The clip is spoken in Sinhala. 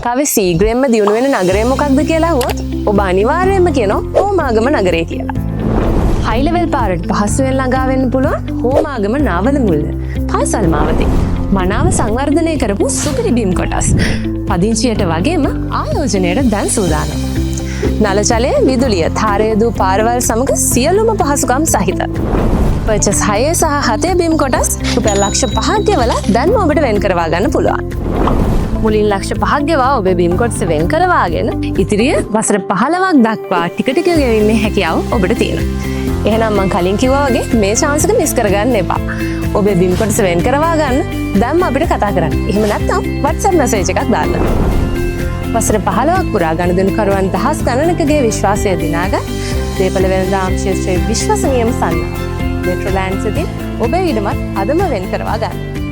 ලංකාවේ සීග්‍රයෙන්ම දියුණු වෙන නගරය මොකක්ද කියලා අහුවොත් ඔබ අනිවාර්යයෙන්ම කියනවා හෝමාගම නගරය කියලා. හයි ලෙවල් පාරට පහසුවෙන් ළඟා වෙන්න පුළුවන් හෝමාගම නාවල මුල්ල පාසල් මාවතේ. මනාව සංවර්ධනය කරපු සුපිරි බිම් කොටස්. පදිංචියට වගේම ආයෝජනයට දැන් සූදානම්. නල ජලය, විදුලිය, තාරය දූ පාරවල් සමග සියලුම පහසුකම් සහිත. පර්චස් 6 සහ 7 බිම් කොටස් රුපියල් ලක්ෂ 5ක් ගෙවලා දැන්ම ඔබට වෙන් කරවා ගන්න පුළුවන්. මුලින් ලක්ෂ 5ක් ගෙවා ඔබේ බිම් කොටස වෙන් කරවාගෙන ඉතිරිය වසර 15ක් දක්වා ටික ටික ගෙවින්නේ හැකියාව ඔබට තියෙනවා. එහෙනම් මම කලින් කිව්වා වගේ මේ chance එක මිස් කරගන්න එපා. ඔබේ බිම් කොටස වෙන් කරවා ගන්න දැන්ම අපිට කතා කරන්න. එහෙම නැත්නම් WhatsApp message එකක් දාන්න. වසර 15ක් පුරා ගනුදෙනුකරුවන් දහස් ගණනකගේ විශ්වාසය දිනාගත් දේපළ වෙළඳාම් ක්ෂේත්‍රයේ විශ්වසනීයම සන්නාව මෙට්‍රෝලෑන්ඩ් සිටින් ඔබේ ඉඩමත් අදම වෙන් කරවා ගන්න.